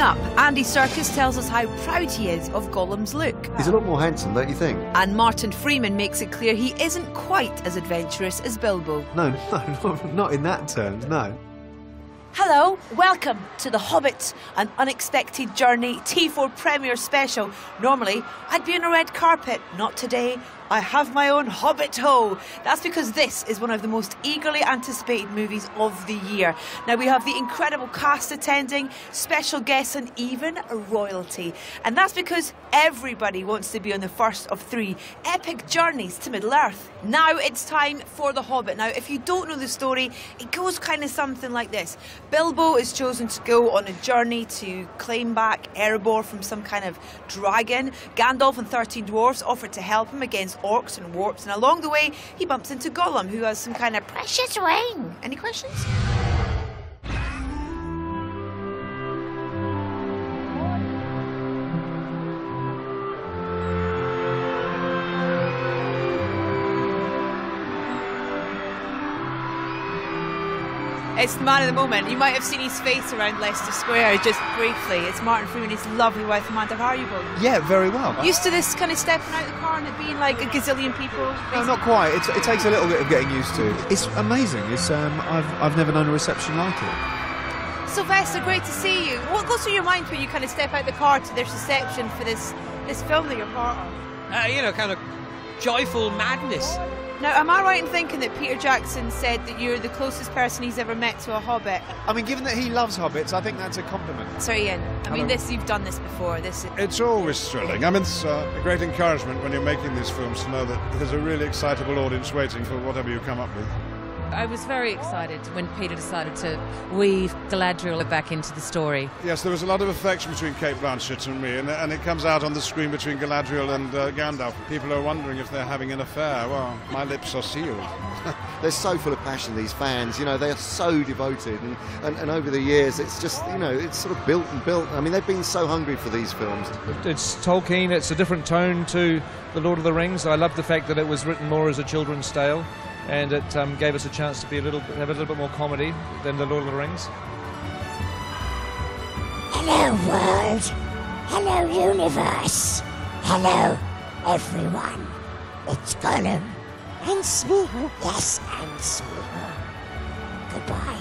up, Andy Serkis tells us how proud he is of Gollum's look. He's a lot more handsome, don't you think? And Martin Freeman makes it clear he isn't quite as adventurous as Bilbo. No, not in that terms, no. Hello, welcome to The Hobbit, an unexpected journey T4 premiere special. Normally, I'd be on a red carpet. Not today. I have my own Hobbit ho. That's because this is one of the most eagerly anticipated movies of the year. Now, we have the incredible cast attending, special guests and even royalty. And that's because everybody wants to be on the first of 3 epic journeys to Middle-earth. Now it's time for The Hobbit. Now, if you don't know the story, it goes kind of something like this. Bilbo is chosen to go on a journey to claim back Erebor from some kind of dragon. Gandalf and 13 dwarfs offer to help him against orcs and warps, and along the way he bumps into Gollum, who has some kind of precious ring. Any questions? It's the man of the moment. You might have seen his face around Leicester Square just briefly. It's Martin Freeman, his lovely wife Amanda. How are you both? Yeah, very well. Used to this kind of stepping out of the car and it being like a gazillion people? No, not quite. It takes a little bit of getting used to. It's amazing. It's I've never known a reception like it. Sylvester, great to see you. What goes through your mind when you kind of step out the car to this reception for this film that you're part of? You know, kind of joyful madness. Now, am I right in thinking that Peter Jackson said that you're the closest person he's ever met to a Hobbit? I mean, given that he loves Hobbits, I think that's a compliment. Sorry, Ian. I mean, you've done this before. It's always thrilling. I mean, it's a great encouragement when you're making these films to know that there's a really excitable audience waiting for whatever you come up with. I was very excited when Peter decided to weave Galadriel back into the story. Yes, there was a lot of affection between Cate Blanchett and me, and it comes out on the screen between Galadriel and Gandalf. People are wondering if they're having an affair. Well, my lips are sealed. They're so full of passion, these fans, you know, they're so devoted, and over the years it's just, you know, it's sort of built and built. I mean, they've been so hungry for these films. It's Tolkien, it's a different tone to The Lord of the Rings. I love the fact that it was written more as a children's tale, and it gave us a chance to be have a little bit more comedy than The Lord of the Rings. Hello, world. Hello, universe. Hello, everyone. It's Gollum. And Smeagol. Yes, and Smeagol. Goodbye.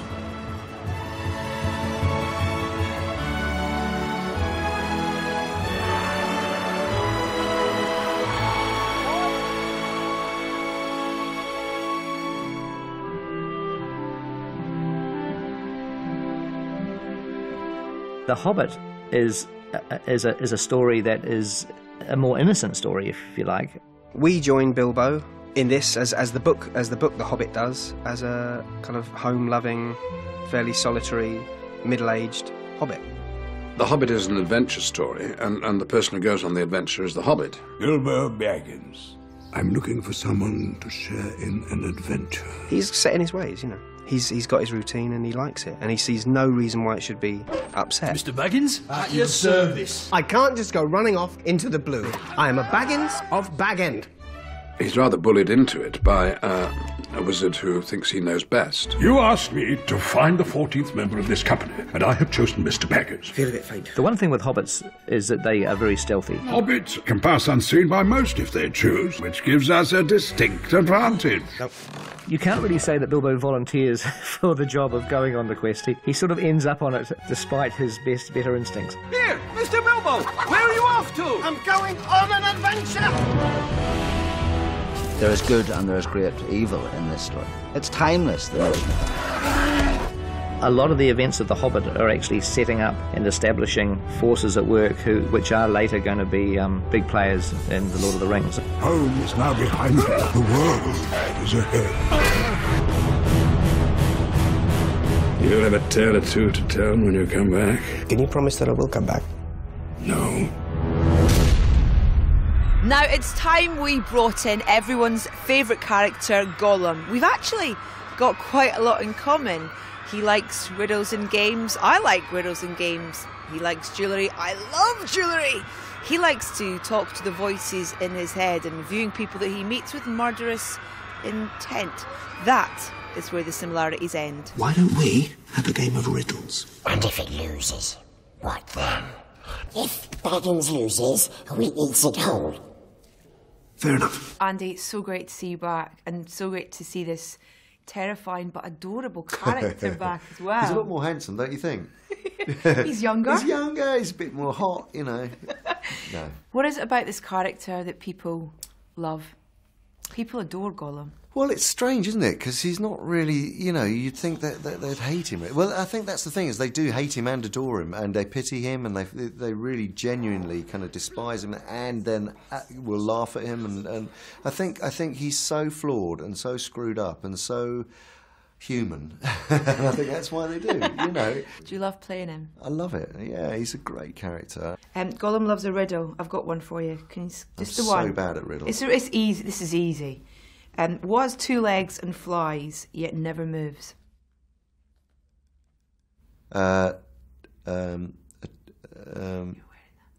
The Hobbit is a story that is a more innocent story, if you like. We join Bilbo in this as the book The Hobbit does, as a kind of home-loving, fairly solitary, middle-aged hobbit. The Hobbit is an adventure story, and the person who goes on the adventure is the Hobbit. Bilbo Baggins. I'm looking for someone to share in an adventure. He's set in his ways, you know. He's got his routine and he likes it, and he sees no reason why it should be upset. Mr. Baggins? At your service. I can't just go running off into the blue. I am a Baggins of Bag End. He's rather bullied into it by a wizard who thinks he knows best. You asked me to find the 14th member of this company, and I have chosen Mr. Baggins. Feel a bit faint. The one thing with hobbits is that they are very stealthy. Hobbits can pass unseen by most if they choose, which gives us a distinct advantage. Nope. You can't really say that Bilbo volunteers for the job of going on the quest. He sort of ends up on it despite his better instincts. Here, Mr. Bilbo, where are you off to? I'm going on an adventure! There is good and there is great evil in this story. It's timeless. A lot of the events of The Hobbit are actually setting up and establishing forces at work which are later going to be big players in The Lord of the Rings. Home is now behind me. The world is ahead. You'll have a tale or two to tell when you come back. Can you promise that I will come back? No. Now it's time we brought in everyone's favourite character, Gollum. We've actually got quite a lot in common. He likes riddles and games. I like riddles and games. He likes jewellery. I love jewellery. He likes to talk to the voices in his head and viewing people that he meets with murderous intent. That is where the similarities end. Why don't we have a game of riddles? And if it loses, What then? If Baggins loses, we eats it whole. Fair enough. Andy, it's so great to see you back, and so great to see this terrifying but adorable character back as well. He's a lot more handsome, don't you think? He's younger. He's younger, he's a bit more hot, you know. No. What is it about this character that people love? People adore Gollum. Well, it's strange, isn't it? Because he's not really, you know, you'd think that they'd hate him. Well, I think that's the thing, is they do hate him and adore him, and they pity him, and they really genuinely kind of despise him, and then will laugh at him. And I think he's so flawed and so screwed up and so human. And I think that's why they do, you know. Do you love playing him? I love it. Yeah, he's a great character. Gollum loves a riddle. I've got one for you. Can you just I'm the one? so bad at riddles. It's easy. This is easy. What has 2 legs and flies, yet never moves? A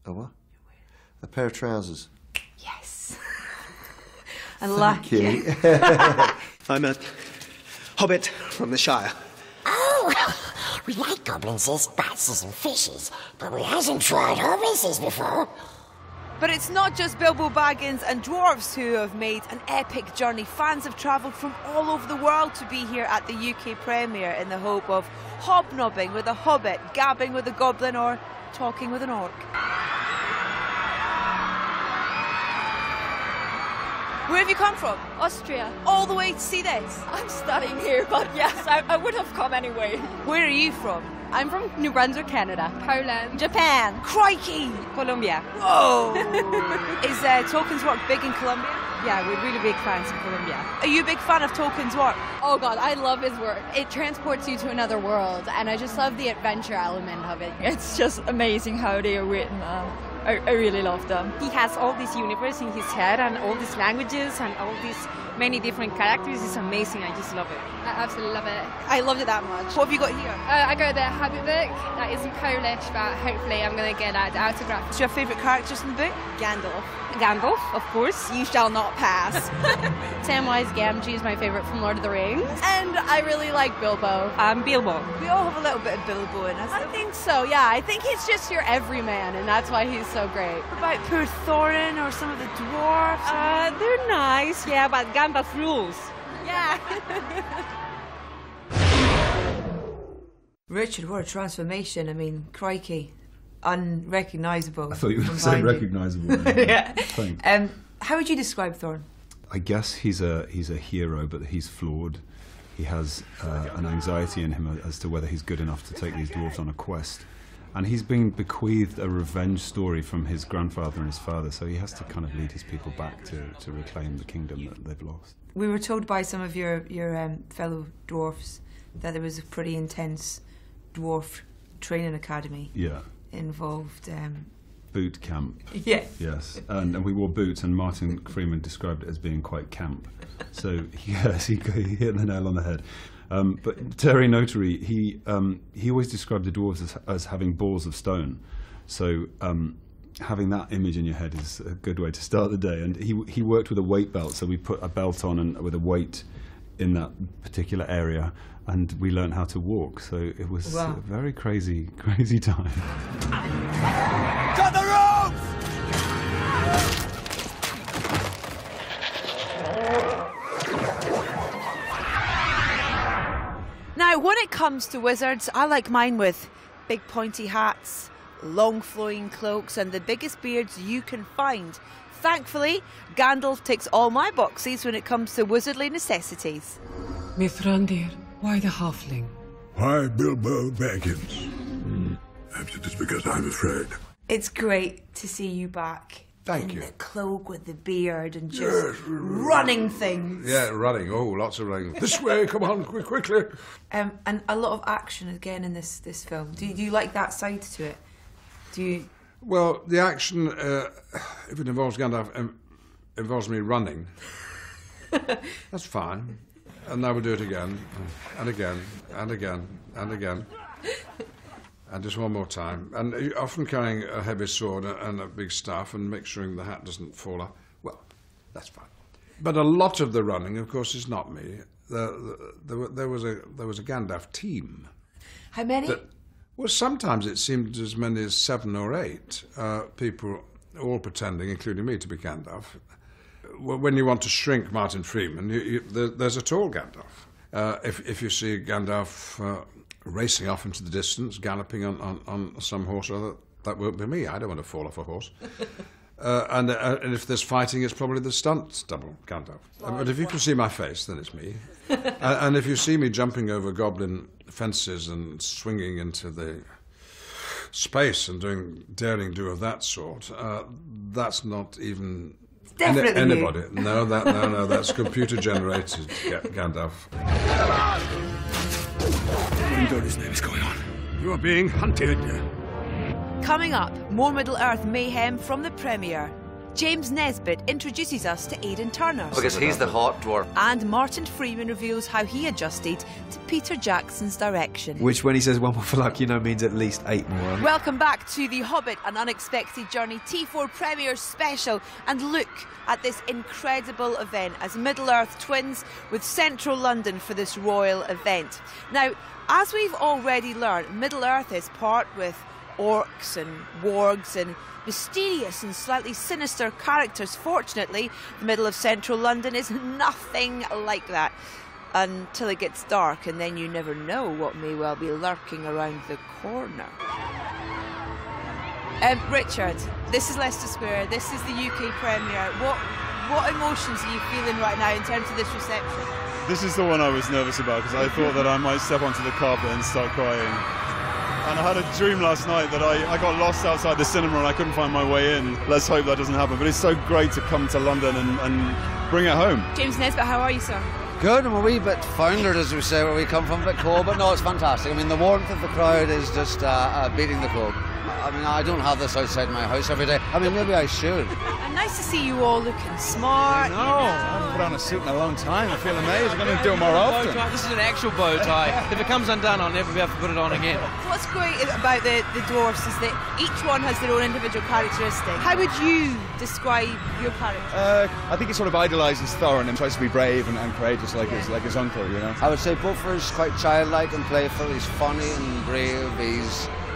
what? A pair of trousers. Yes. Thank you. I'm a hobbit from the Shire. Oh, we like goblins, bats and fishes, but we hasn't tried hobbits before. But it's not just Bilbo Baggins and dwarves who have made an epic journey. Fans have travelled from all over the world to be here at the UK premiere in the hope of hobnobbing with a hobbit, gabbing with a goblin, or talking with an orc. Where have you come from? Austria. All the way to see this? I'm studying here, but yes, I would have come anyway. Where are you from? I'm from New Brunswick, Canada. Poland. Japan. Crikey! Colombia. Whoa! Is Tolkien's work big in Colombia? Yeah, we're really big fans of Colombia. Are you a big fan of Tolkien's work? Oh God, I love his work. It transports you to another world, and I just love the adventure element of it. It's just amazing how they are written. I really love them. He has all this universe in his head and all these languages and all these many different characters. It's amazing. I just love it. I absolutely love it. I loved it that much. What have you got here? I got the Hobbit book. That is in Polish, but hopefully I'm going to get the autograph. What's your favourite characters in the book? Gandalf. Gandalf, of course. You shall not pass. Samwise Gamgee is my favourite from Lord of the Rings. And I really like Bilbo. Bilbo. We all have a little bit of Bilbo in us. I think so, yeah. I think he's just your everyman, and that's why he's so great. What about poor Thorin or some of the dwarves? They're nice, yeah, but Gandalf rules. Yeah. Richard, what a transformation. I mean, crikey. Unrecognisable. I thought you were saying recognisable. Yeah. Thanks. How would you describe Thorin? I guess he's a hero, but he's flawed. He has an anxiety in him as to whether he's good enough to take these dwarves on a quest. And he's been bequeathed a revenge story from his grandfather and his father, so he has to kind of lead his people back to reclaim the kingdom that they've lost. We were told by some of your fellow dwarfs that there was a pretty intense dwarf training academy. Yeah. Involved. Boot camp. Yeah. Yes, and we wore boots, and Martin Freeman described it as being quite camp. So yes, he hit the nail on the head. But Terry Notary, he always described the dwarves as having balls of stone. So having that image in your head is a good way to start the day. And he worked with a weight belt, so we put a belt on and with a weight in that particular area, and we learned how to walk. So it was a very crazy time. Cut the ropes! Now, when it comes to wizards, I like mine with big pointy hats, long flowing cloaks, and the biggest beards you can find. Thankfully, Gandalf ticks all my boxes when it comes to wizardly necessities. Mithrandir, why the halfling? Why Bilbo Baggins? Perhaps it is because I'm afraid. It's great to see you back. Thank you. The cloak with the beard and just running things. Yeah, running. Oh, lots of running. This way, come on, quickly. And a lot of action again in this film. Do you like that side to it? Do you? Well, the action, if it involves Gandalf, involves me running. That's fine. And now we'll do it again, and again, and again, and again. And just one more time. And you're often carrying a heavy sword and a big staff and make sure the hat doesn't fall off. Well, that's fine. But a lot of the running, of course, is not me. There was a Gandalf team. How many? Well, sometimes it seemed as many as 7 or 8 people all pretending, including me, to be Gandalf. When you want to shrink Martin Freeman, there's a tall Gandalf. If you see Gandalf racing off into the distance, galloping on some horse or other, that won't be me. I don't want to fall off a horse. And if there's fighting, it's probably the stunt double, Gandalf. But if you can see my face, then it's me. And if you see me jumping over goblin fences and swinging into the space and doing daring do of that sort, that's not even anybody. No, that's computer generated Gandalf. What his name is going on? You are being hunted. Coming up, more Middle-earth mayhem from the premiere. James Nesbitt introduces us to Aidan Turner. Because he's the hot dwarf. And Martin Freeman reveals how he adjusted to Peter Jackson's direction. Which, when he says one more for luck, you know means at least 8 more. Welcome back to the Hobbit, An Unexpected Journey T4 Premiere Special. And look at this incredible event as Middle-earth twins with Central London for this royal event. Now, as we've already learned, Middle-earth is part with orcs and wargs and mysterious and slightly sinister characters. Fortunately, the middle of central London is nothing like that until it gets dark, and then you never know what may well be lurking around the corner. Richard, this is Leicester Square, this is the UK premiere. What emotions are you feeling right now in terms of this reception? This is the one I was nervous about because I thought that I might step onto the carpet and start crying. And I had a dream last night that I got lost outside the cinema and I couldn't find my way in. Let's hope that doesn't happen. But it's so great to come to London and bring it home. James Nesbitt, how are you, sir? Good, I'm a wee bit foundered, as we say, where we come from, a bit cold, but no, it's fantastic. I mean, the warmth of the crowd is just beating the cold. I mean, I don't have this outside my house every day. I mean, maybe I should. And nice to see you all looking smart. No, I haven't put on a suit in a long time. I feel amazed. I'm going to do it more often. This is an actual bow tie. If it comes undone, I'll never be able to put it on again. What's great about the dwarfs is that each one has their own individual characteristic. How would you describe your character? I think he sort of idolises Thorin and tries to be brave and courageous like his uncle, you know. I would say Buffer's quite childlike and playful. He's funny and brave.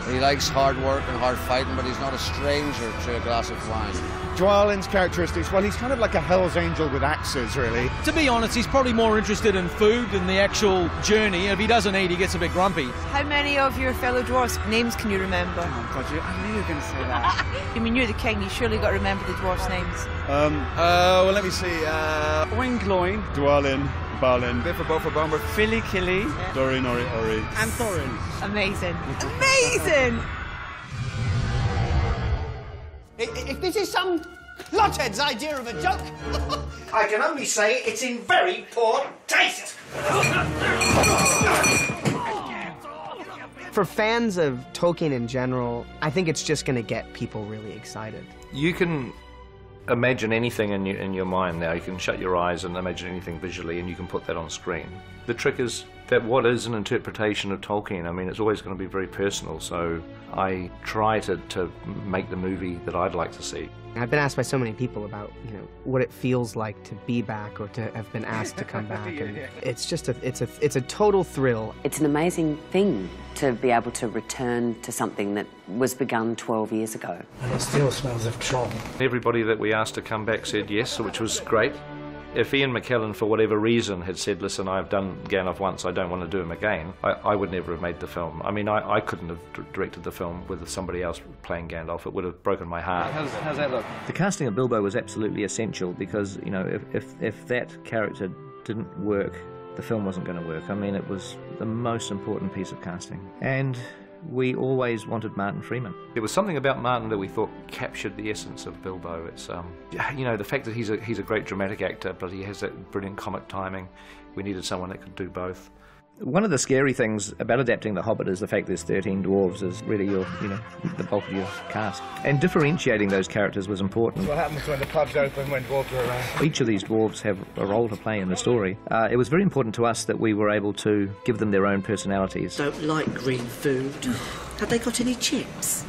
He likes hard work and hard fighting, but he's not a stranger to a glass of wine. Dwalin's characteristics, well, he's kind of like a Hell's Angel with axes, really. To be honest, he's probably more interested in food than the actual journey. If he doesn't eat, he gets a bit grumpy. How many of your fellow dwarfs' names can you remember? Oh, God, I knew you were going to say that. I mean, you're the king, you surely got to remember the dwarfs' names. Well, let me see. Wingloin, Dwalin, Balin, Biffa Boffa Bomber, Philly Killy, Dori Nori Ori, and Thorin. Amazing. Amazing! If this is some clothead's idea of a joke, I can only say it's in very poor taste. For fans of Tolkien in general, I think it's just going to get people really excited. You can imagine anything in your mind now. You can shut your eyes and imagine anything visually, and you can put that on screen. The trick is that what is an interpretation of Tolkien, I mean, it's always going to be very personal, so I try to make the movie that I'd like to see. I've been asked by so many people about, what it feels like to be back or to have been asked to come back, and it's just it's a total thrill. It's an amazing thing to be able to return to something that was begun 12 years ago. And it still smells of trouble. Everybody that we asked to come back said yes, which was great. If Ian McKellen, for whatever reason, had said, listen, I've done Gandalf once, I don't want to do him again, I would never have made the film. I mean, I couldn't have directed the film with somebody else playing Gandalf. It would have broken my heart. How's that look? The casting of Bilbo was absolutely essential because, if that character didn't work, the film wasn't going to work. I mean, it was the most important piece of casting. And we always wanted Martin Freeman. It was something about Martin that we thought captured the essence of Bilbo. It's the fact that he's a great dramatic actor, but he has that brilliant comic timing. We needed someone that could do both. One of the scary things about adapting The Hobbit is the fact there's 13 dwarves is really the bulk of your cast. And differentiating those characters was important. What happens when the pubs open when dwarves are around? Each of these dwarves have a role to play in the story. It was very important to us that we were able to give them their own personalities. Don't like green food. Have they got any chips?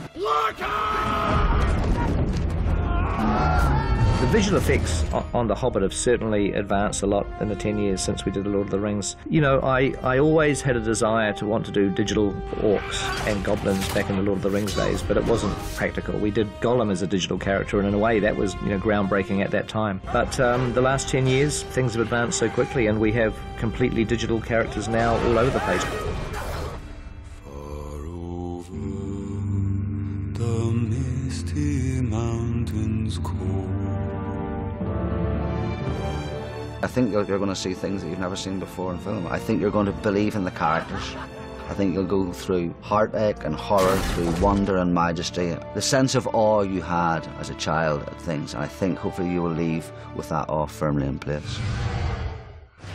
The visual effects on The Hobbit have certainly advanced a lot in the 10 years since we did The Lord of the Rings. You know, I always had a desire to want to do digital orcs and goblins back in the Lord of the Rings days, but it wasn't practical. We did Gollum as a digital character, and in a way that was, you know, groundbreaking at that time. But the last 10 years, things have advanced so quickly, and we have completely digital characters now all over the place. The misty mountains cold. I think you're going to see things that you've never seen before in film. I think you're going to believe in the characters. I think you'll go through heartache and horror, through wonder and majesty. The sense of awe you had as a child at things, and I think hopefully you will leave with that awe firmly in place.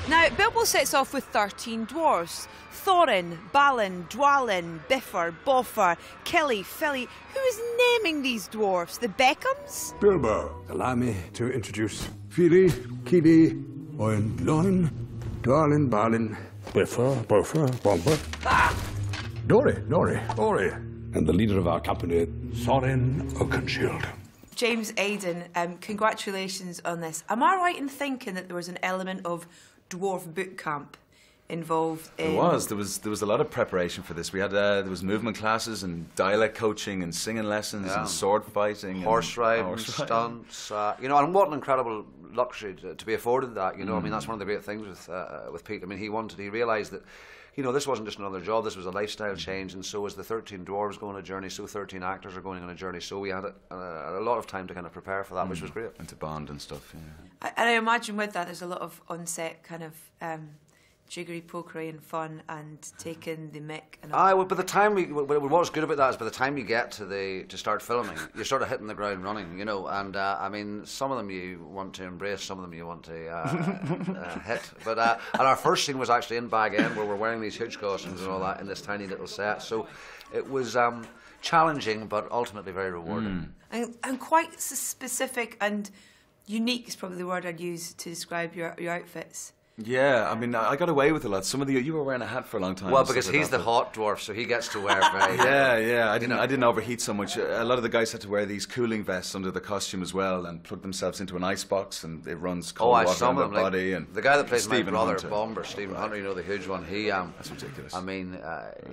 Now, Bilbo sets off with 13 dwarfs. Thorin, Balin, Dwalin, Bifur, Bofur, Killy, Filly. Who is naming these dwarfs? The Beckhams? Bilbo, allow me to introduce Fili, Kili, Owen, Loin, Dwalin, Balin, Bifur, Bofur, Bombur, Dori, Ori, and the leader of our company, Thorin Oakenshield. James Aiden, congratulations on this. Am I right in thinking that there was an element of dwarf boot camp involved in... There was a lot of preparation for this. We had there was movement classes and dialect coaching and singing lessons and sword fighting, horse riding, stunts. You know, and what an incredible luxury to be afforded that. You know, I mean, that's one of the great things with Pete. I mean, he realised that, you know, this wasn't just another job. This was a lifestyle change, and so as the 13 dwarves go on a journey, so 13 actors are going on a journey. So we had a lot of time to kind of prepare for that, which was great. And to bond and stuff. Yeah. And I imagine with that, there's a lot of on-set kind of jiggery-pokery and fun and taking the mick. And all. Well, by the time what was good about that is by the time you get to start filming, you're sort of hitting the ground running, you know. And I mean, some of them you want to embrace, some of them you want to hit. But and our first scene was actually in Bag End, where we're wearing these huge costumes and all that in this tiny little set. So it was challenging, but ultimately very rewarding. And quite specific and unique is probably the word I'd use to describe your outfits. Yeah, I mean, I got away with a lot. Some of you were wearing a hat for a long time. Well, because he's the hot dwarf, so he gets to wear very... Yeah, I didn't overheat so much. A lot of the guys had to wear these cooling vests under the costume as well and plug themselves into an ice box, and it runs cold water on their body. And the guy that plays my brother, Hunter. Bomber, Stephen Hunter, you know, the huge one, he... That's ridiculous. I mean,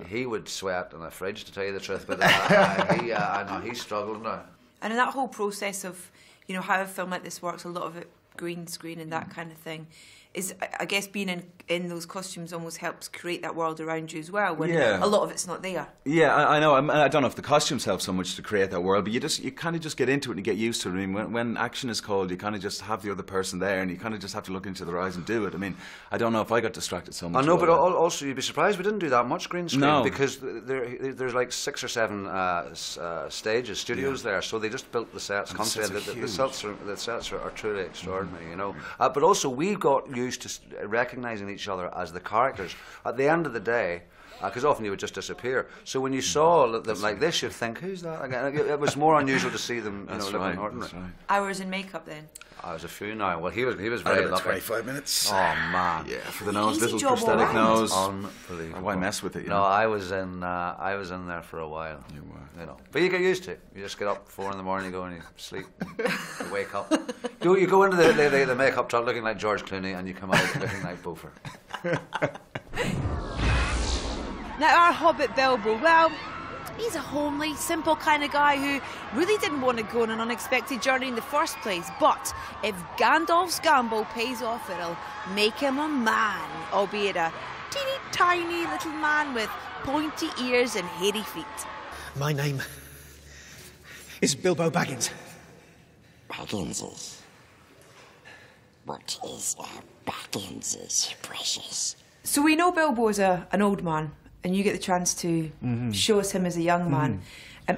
he would sweat in a fridge, to tell you the truth, but I know he struggled now. And in that whole process of, you know, how a film like this works, a lot of it green screen and that kind of thing, is, I guess, being in those costumes almost helps create that world around you as well, when a lot of it's not there. Yeah, I know. I don't know if the costumes help so much to create that world, but you kind of just get into it and get used to it. I mean, when action is called, you kind of just have the other person there, and you kind of just have to look into their eyes and do it. I mean, I don't know if I got distracted so much. I know, but also you'd be surprised we didn't do that much green screen, no. because there's like 6 or 7 studios there, so they just built the sets constantly. The sets are truly extraordinary, you know. But also we got used to recognising each other as the characters. At the end of the day, because often you would just disappear. So when you saw them like this, you'd think, who's that again? It was more unusual to see them, you know, living ordinary. Right. Hours in makeup then? I was a few now. Well, he was very lucky. 25 minutes. Oh man! Yeah, for the nose, Easy little job, prosthetic nose. Unbelievable. Why mess with it? You No, know? I was in there for a while. You were. You know, but you get used to it. You just get up 4 in the morning, you go and you sleep, you wake up. You go into the makeup truck looking like George Clooney, and you come out looking like Beaufort. Now, our Hobbit Bilbo, well, he's a homely, simple kind of guy who really didn't want to go on an unexpected journey in the first place. But if Gandalf's gamble pays off, it'll make him a man, albeit a teeny tiny little man with pointy ears and hairy feet. My name is Bilbo Baggins. Bagginses. What is Bagginses, precious? So we know Bilbo is an old man, and you get the chance to show us him as a young man.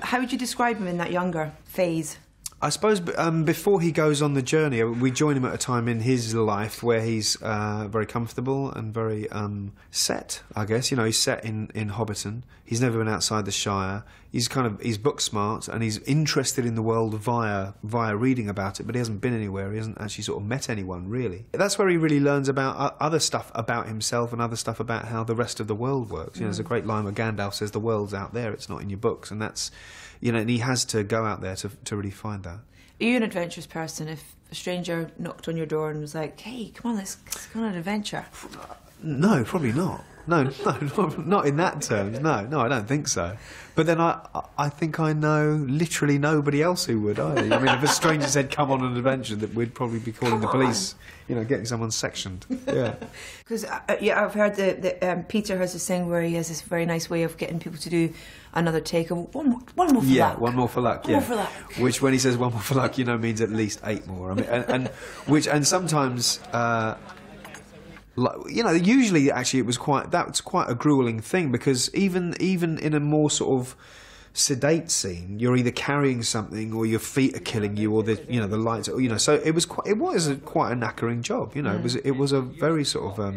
How would you describe him in that younger phase? I suppose before he goes on the journey, we join him at a time in his life where he's very comfortable and very set, I guess. You know, he's set in Hobbiton. He's never been outside the Shire. He's book smart, and he's interested in the world via reading about it, but he hasn't been anywhere. He hasn't actually sort of met anyone, really. That's where he really learns about other stuff about himself and other stuff about how the rest of the world works. You know, there's a great line where Gandalf says, "The world's out there, it's not in your books," and that's, you know, and he has to go out there to really find that. Are you an adventurous person? If a stranger knocked on your door and was like, hey, come on, let's go on an adventure? No, probably not. No, not in that terms. No, I don't think so. But then I think I know literally nobody else who would either. I mean, if a stranger said, come on an adventure, that we'd probably be calling the police, you know, getting someone sectioned. Yeah. Because, I've heard that Peter has this thing where he has this very nice way of getting people to do another take of one more for luck. Yeah, one more for luck. One more for luck. Which, when he says one more for luck, you know, means at least 8 more. I mean, and sometimes... you know, usually actually that's quite a gruelling thing, because even in a more sort of sedate scene, you're either carrying something or your feet are killing you, or the lights, you know. So it was quite a knackering job, you know. It was a very sort of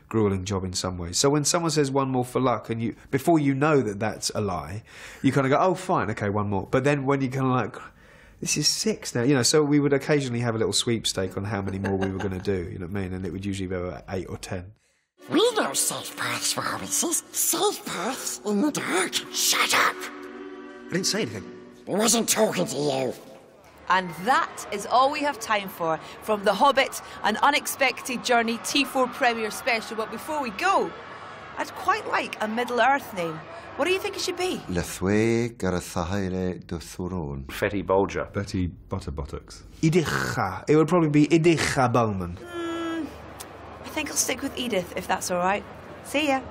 gruelling job in some ways. So when someone says one more for luck, and before you know that that's a lie, you kind of go, oh fine, okay, one more. But then when you kind of like, this is 6 now, you know, so we would occasionally have a little sweepstake on how many more we were going to do, you know what I mean? And it would usually be about 8 or 10. We know safe paths for hobbitses. Safe paths in the dark. Shut up! I didn't say anything. I wasn't talking to you. And that is all we have time for from The Hobbit, An Unexpected Journey T4 Premiere Special. But before we go, I'd quite like a Middle-earth name. What do you think it should be? Fetty Bulger. Betty Butterbuttocks. Idicha. It would probably be Idicha Bowman. I think I'll stick with Edith, if that's all right. See ya.